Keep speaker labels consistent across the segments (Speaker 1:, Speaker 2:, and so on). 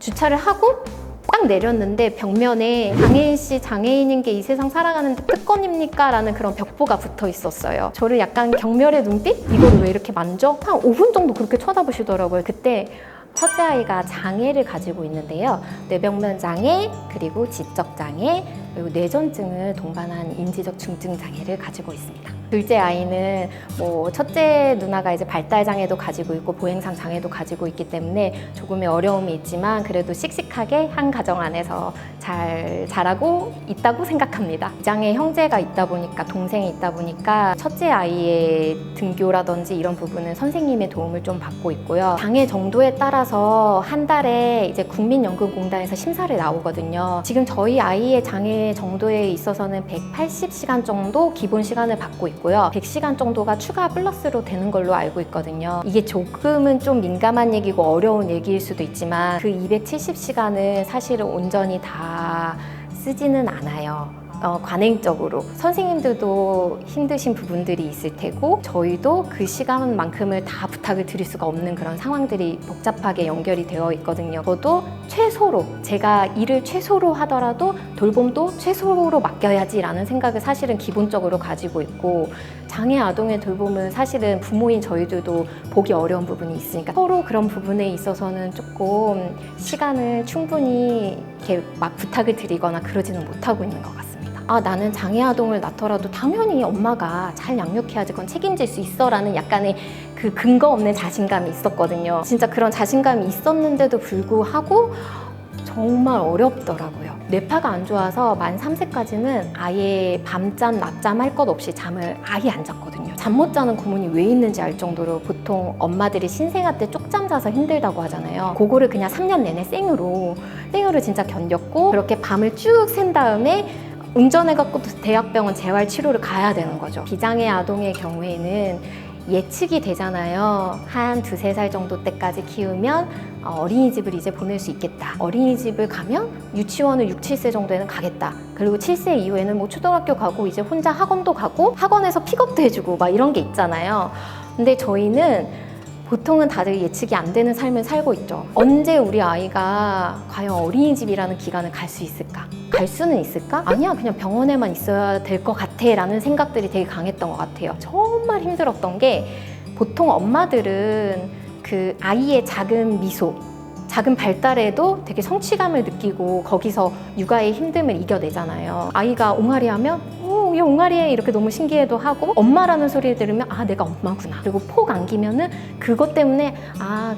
Speaker 1: 주차를 하고 딱 내렸는데 벽면에 장애인씨 장애인인 게 이 세상 살아가는데 특권입니까? 라는 그런 벽보가 붙어 있었어요. 저를 약간 경멸의 눈빛? 이거를 왜 이렇게 만져? 한 5분 정도 그렇게 쳐다보시더라고요. 그때 첫째 아이가 장애를 가지고 있는데요. 뇌병면 장애, 그리고 지적 장애, 그리고 뇌전증을 동반한 인지적 중증 장애를 가지고 있습니다. 둘째 아이는 첫째 누나가 이제 발달 장애도 가지고 있고 보행상 장애도 가지고 있기 때문에 조금의 어려움이 있지만 그래도 씩씩하게 한 가정 안에서 잘 자라고 있다고 생각합니다. 장애 형제가 있다 보니까 동생이 있다 보니까 첫째 아이의 등교라든지 이런 부분은 선생님의 도움을 좀 받고 있고요. 장애 정도에 따라서 한 달에 이제 국민연금공단에서 심사를 나오거든요. 지금 저희 아이의 장애 정도에 있어서는 180시간 정도 기본 시간을 받고 있고요. 100시간 정도가 추가 플러스로 되는 걸로 알고 있거든요. 이게 조금은 좀 민감한 얘기고 어려운 얘기일 수도 있지만 그 270시간을 사실은 온전히 다 쓰지는 않아요. 관행적으로 선생님들도 힘드신 부분들이 있을 테고 저희도 그 시간만큼을 다 부탁을 드릴 수가 없는 그런 상황들이 복잡하게 연결이 되어 있거든요. 저도 최소로 제가 일을 최소로 하더라도 돌봄도 최소로 맡겨야지 라는 생각을 사실은 기본적으로 가지고 있고 장애 아동의 돌봄은 사실은 부모인 저희들도 보기 어려운 부분이 있으니까 서로 그런 부분에 있어서는 조금 시간을 충분히 이렇게 막 부탁을 드리거나 그러지는 못하고 있는 것 같습니다. 나는 장애 아동을 낳더라도 당연히 엄마가 잘 양육해야지 그건 책임질 수 있어 라는 약간의 그 근거 없는 자신감이 있었거든요. 진짜 그런 자신감이 있었는데도 불구하고 정말 어렵더라고요. 뇌파가 안 좋아서 만 3세까지는 아예 밤잠, 낮잠 할 것 없이 잠을 아예 안 잤거든요. 잠 못 자는 고문이 왜 있는지 알 정도로 보통 엄마들이 신생아 때 쪽잠 자서 힘들다고 하잖아요. 그거를 그냥 3년 내내 생으로 진짜 견뎠고 그렇게 밤을 쭉 샌 다음에 운전해갖고 대학병원 재활치료를 가야 되는 거죠. 비장애 아동의 경우에는 예측이 되잖아요. 한 2~3살 정도 때까지 키우면 어린이집을 이제 보낼 수 있겠다. 어린이집을 가면 유치원을 6~7세 정도에는 가겠다. 그리고 7세 이후에는 초등학교 가고 이제 혼자 학원도 가고 학원에서 픽업도 해주고 막 이런 게 있잖아요. 근데 저희는 보통은 다들 예측이 안 되는 삶을 살고 있죠. 언제 우리 아이가 과연 어린이집이라는 기간을 갈 수 있을까? 갈 수는 있을까? 아니야, 그냥 병원에만 있어야 될 것 같아 라는 생각들이 되게 강했던 것 같아요. 정말 힘들었던 게 보통 엄마들은 그 아이의 작은 미소, 작은 발달에도 되게 성취감을 느끼고 거기서 육아의 힘듦을 이겨내잖아요. 아이가 옹알이 하면 얘 옹알이해 이렇게 너무 신기해도 하고 엄마라는 소리를 들으면 내가 엄마구나. 그리고 폭 안기면은 그것 때문에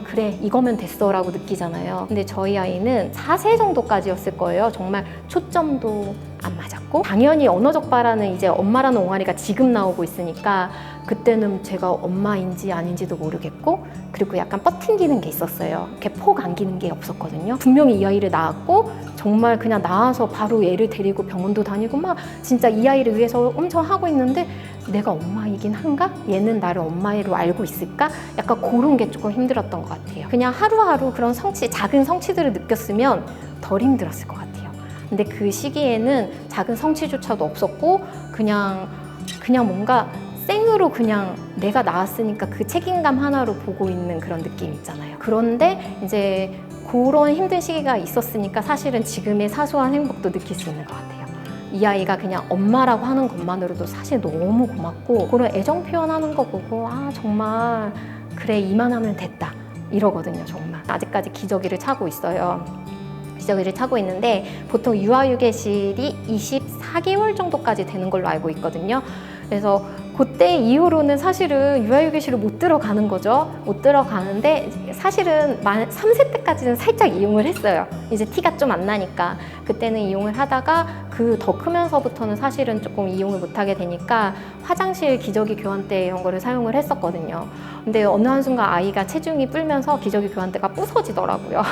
Speaker 1: 그래 이거면 됐어 라고 느끼잖아요. 근데 저희 아이는 4세 정도까지였을 거예요. 정말 초점도 안 맞았고 당연히 언어적 발화는 이제 엄마라는 옹알이가 지금 나오고 있으니까 그때는 제가 엄마인지 아닌지도 모르겠고 그리고 약간 뻗팅기는 게 있었어요. 이렇게 폭 안기는 게 없었거든요. 분명히 이 아이를 낳았고 정말 그냥 낳아서 바로 얘를 데리고 병원도 다니고 막 진짜 이 아이를 위해서 엄청 하고 있는데 내가 엄마이긴 한가? 얘는 나를 엄마로 알고 있을까? 약간 그런 게 조금 힘들었던 것 같아요. 그냥 하루하루 그런 작은 성취들을 느꼈으면 덜 힘들었을 것 같아요. 근데 그 시기에는 작은 성취조차도 없었고 그냥 뭔가 생으로 그냥 내가 낳았으니까 그 책임감 하나로 보고 있는 그런 느낌 있잖아요. 그런데 이제 그런 힘든 시기가 있었으니까 사실은 지금의 사소한 행복도 느낄 수 있는 것 같아요. 이 아이가 그냥 엄마라고 하는 것만으로도 사실 너무 고맙고 그런 애정 표현하는 거 보고 정말 그래 이만하면 됐다 이러거든요. 정말 아직까지 기저귀를 차고 있어요. 기저귀를 차고 있는데 보통 유아휴게실이 24개월 정도까지 되는 걸로 알고 있거든요. 그래서 그때 이후로는 사실은 유아휴게실을 못 들어가는 거죠. 못 들어가는데 사실은 만 3세 때까지는 살짝 이용을 했어요. 이제 티가 좀 안 나니까. 그때는 이용을 하다가 그 더 크면서부터는 사실은 조금 이용을 못 하게 되니까 화장실 기저귀 교환대 이런 거를 사용을 했었거든요. 근데 어느 한순간 아이가 체중이 불면서 기저귀 교환대가 부서지더라고요.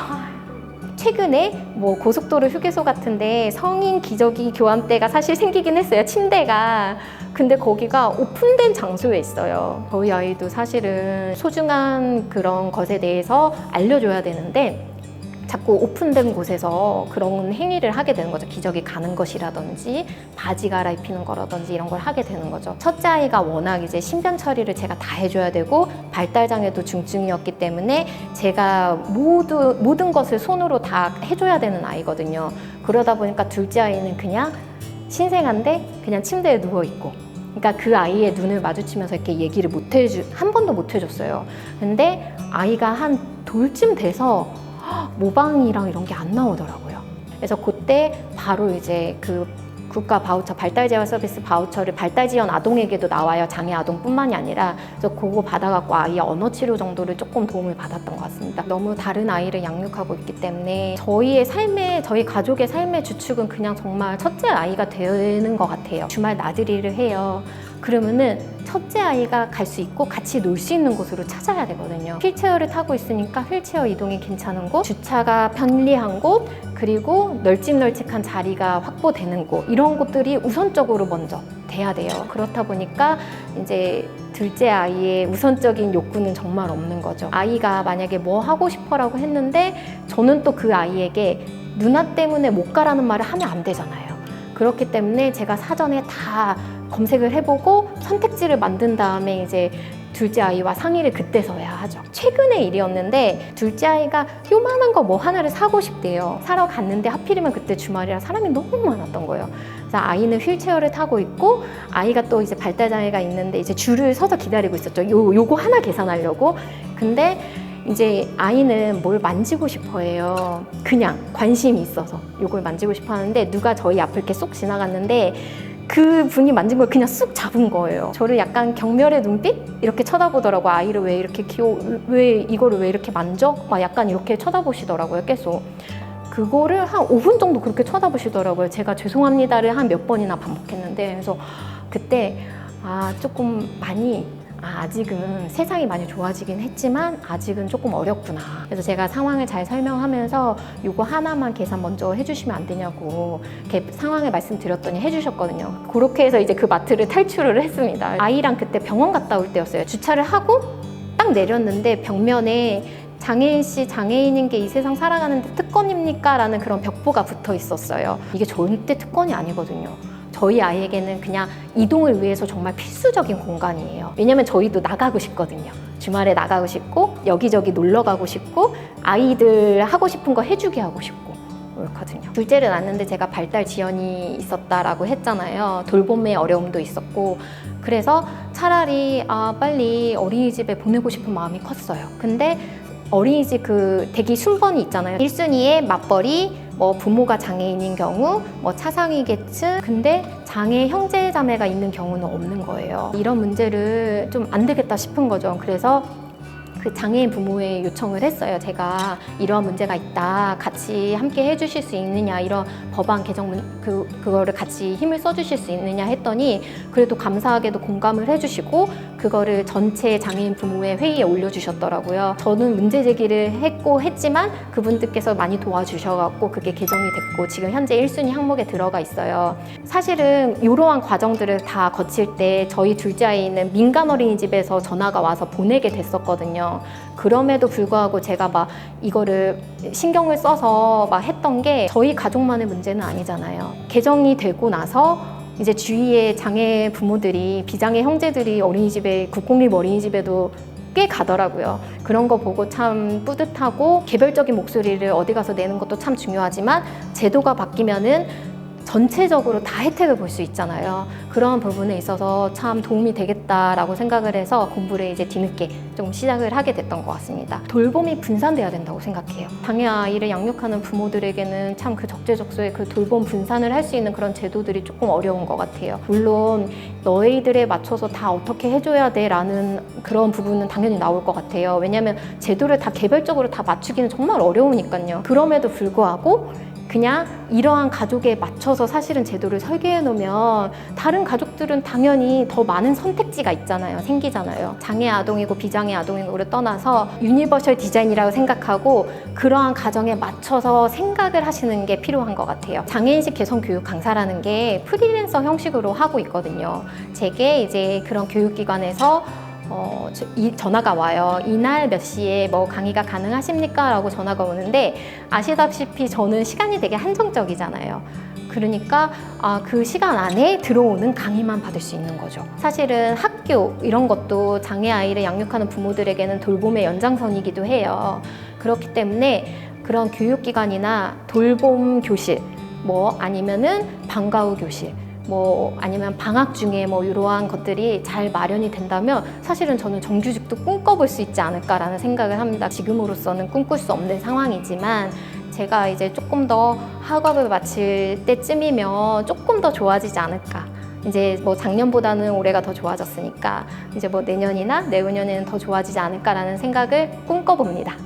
Speaker 1: 최근에 고속도로 휴게소 같은데 성인 기저귀 교환대가 사실 생기긴 했어요. 침대가. 근데 거기가 오픈된 장소에 있어요. 저희 아이도 사실은 소중한 그런 것에 대해서 알려줘야 되는데 자꾸 오픈된 곳에서 그런 행위를 하게 되는 거죠. 기저귀 가는 것이라든지 바지 갈아입히는 거라든지 이런 걸 하게 되는 거죠. 첫째 아이가 워낙 이제 신변 처리를 제가 다 해줘야 되고 발달장애도 중증이었기 때문에 제가 모든 것을 손으로 다 해줘야 되는 아이거든요. 그러다 보니까 둘째 아이는 그냥 신생한데 그냥 침대에 누워있고, 그러니까 그 아이의 눈을 마주치면서 이렇게 얘기를 한 번도 못 해줬어요. 근데 아이가 한 돌쯤 돼서 모방이랑 이런 게 안 나오더라고요. 그래서 그때 바로 이제 그 국가 바우처, 발달재활 서비스 바우처를 발달지원 아동에게도 나와요. 장애 아동뿐만이 아니라. 그래서 그거 받아갖고 아이의 언어 치료 정도를 조금 도움을 받았던 것 같습니다. 너무 다른 아이를 양육하고 있기 때문에 저희 가족의 삶의 주축은 그냥 정말 첫째 아이가 되는 것 같아요. 주말 나들이를 해요. 그러면은 첫째 아이가 갈 수 있고 같이 놀 수 있는 곳으로 찾아야 되거든요. 휠체어를 타고 있으니까 휠체어 이동이 괜찮은 곳, 주차가 편리한 곳, 그리고 널찍널찍한 자리가 확보되는 곳, 이런 곳들이 우선적으로 먼저 돼야 돼요. 그렇다 보니까 이제 둘째 아이의 우선적인 욕구는 정말 없는 거죠. 아이가 만약에 뭐 하고 싶어라고 했는데 저는 또 그 아이에게 누나 때문에 못 가라는 말을 하면 안 되잖아요. 그렇기 때문에 제가 사전에 다 검색을 해보고 선택지를 만든 다음에 이제 둘째 아이와 상의를 그때서야 하죠. 최근의 일이었는데 둘째 아이가 요만한 거 뭐 하나를 사고 싶대요. 사러 갔는데 하필이면 그때 주말이라 사람이 너무 많았던 거예요. 그래서 아이는 휠체어를 타고 있고 아이가 또 이제 발달장애가 있는데 이제 줄을 서서 기다리고 있었죠. 요거 하나 계산하려고. 근데 이제 아이는 뭘 만지고 싶어 해요. 그냥 관심이 있어서 요걸 만지고 싶어 하는데 누가 저희 앞을 이렇게 쏙 지나갔는데 그 분이 만진 걸 그냥 쑥 잡은 거예요. 저를 약간 경멸의 눈빛? 이렇게 쳐다보더라고. 아이를 왜 이렇게 이거를 왜 이렇게 만져? 막 약간 이렇게 쳐다보시더라고요, 계속. 그거를 한 5분 정도 그렇게 쳐다보시더라고요. 제가 죄송합니다를 한 몇 번이나 반복했는데, 그래서 그때 조금 많이 아직은 세상이 많이 좋아지긴 했지만 아직은 조금 어렵구나. 그래서 제가 상황을 잘 설명하면서 이거 하나만 계산 먼저 해주시면 안 되냐고 이렇게 상황을 말씀드렸더니 해주셨거든요. 그렇게 해서 이제 그 마트를 탈출을 했습니다. 아이랑 그때 병원 갔다 올 때였어요. 주차를 하고 딱 내렸는데 벽면에 장애인 씨, 장애인인 게 이 세상 살아가는데 특권입니까? 라는 그런 벽보가 붙어 있었어요. 이게 절대 특권이 아니거든요. 저희 아이에게는 그냥 이동을 위해서 정말 필수적인 공간이에요. 왜냐면 저희도 나가고 싶거든요. 주말에 나가고 싶고 여기저기 놀러 가고 싶고 아이들 하고 싶은 거 해주게 하고 싶고 그렇거든요. 둘째를 낳았는데 제가 발달 지연이 있었다라고 했잖아요. 돌봄의 어려움도 있었고 그래서 차라리 빨리 어린이집에 보내고 싶은 마음이 컸어요. 근데 어린이집 그 대기 순번이 있잖아요. 1순위에 맞벌이, 뭐 부모가 장애인인 경우, 뭐 차상위계층, 근데 장애 형제 자매가 있는 경우는 없는 거예요. 이런 문제를 좀 안 되겠다 싶은 거죠. 그래서 그 장애인 부모에 요청을 했어요. 제가 이러한 문제가 있다. 같이 함께 해주실 수 있느냐. 이런 법안 개정 그거를 같이 힘을 써주실 수 있느냐 했더니 그래도 감사하게도 공감을 해주시고 그거를 전체 장애인 부모의 회의에 올려주셨더라고요. 저는 문제 제기를 했지만 그분들께서 많이 도와주셔갖고 그게 개정이 됐고 지금 현재 1순위 항목에 들어가 있어요. 사실은 이러한 과정들을 다 거칠 때 저희 둘째 아이는 민간 어린이집에서 전화가 와서 보내게 됐었거든요. 그럼에도 불구하고 제가 막 이거를 신경을 써서 막 했던 게 저희 가족만의 문제는 아니잖아요. 개정이 되고 나서 이제 주위의 장애 부모들이 비장애 형제들이 어린이집에 국공립 어린이집에도 꽤 가더라고요. 그런 거 보고 참 뿌듯하고 개별적인 목소리를 어디 가서 내는 것도 참 중요하지만 제도가 바뀌면은 전체적으로 다 혜택을 볼 수 있잖아요. 그런 부분에 있어서 참 도움이 되겠다라고 생각을 해서 공부를 이제 뒤늦게 좀 시작을 하게 됐던 것 같습니다. 돌봄이 분산돼야 된다고 생각해요. 장애 아이를 양육하는 부모들에게는 참 그 적재적소에 그 돌봄 분산을 할 수 있는 그런 제도들이 조금 어려운 것 같아요. 물론 너희들에 맞춰서 다 어떻게 해줘야 돼 라는 그런 부분은 당연히 나올 것 같아요. 왜냐하면 제도를 다 개별적으로 다 맞추기는 정말 어려우니까요. 그럼에도 불구하고 그냥 이러한 가족에 맞춰서 사실은 제도를 설계해 놓으면 다른 가족들은 당연히 더 많은 선택지가 있잖아요. 생기잖아요. 장애 아동이고 비장애 아동이고를 떠나서 유니버셜 디자인이라고 생각하고 그러한 가정에 맞춰서 생각을 하시는 게 필요한 것 같아요. 장애인식 개선 교육 강사라는 게 프리랜서 형식으로 하고 있거든요. 제게 이제 그런 교육기관에서 전화가 와요. 이날 몇 시에 뭐 강의가 가능하십니까? 라고 전화가 오는데 아시다시피 저는 시간이 되게 한정적이잖아요. 그러니까 그 시간 안에 들어오는 강의만 받을 수 있는 거죠. 사실은 학교 이런 것도 장애 아이를 양육하는 부모들에게는 돌봄의 연장선이기도 해요. 그렇기 때문에 그런 교육기관이나 돌봄 교실, 뭐 아니면은 방과 후 교실, 뭐 아니면 방학 중에 뭐 이러한 것들이 잘 마련이 된다면 사실은 저는 정규직도 꿈꿔볼 수 있지 않을까라는 생각을 합니다. 지금으로서는 꿈꿀 수 없는 상황이지만 제가 이제 조금 더 학업을 마칠 때쯤이면 조금 더 좋아지지 않을까. 이제 뭐 작년보다는 올해가 더 좋아졌으니까 이제 뭐 내년이나 내후년에는 더 좋아지지 않을까라는 생각을 꿈꿔봅니다.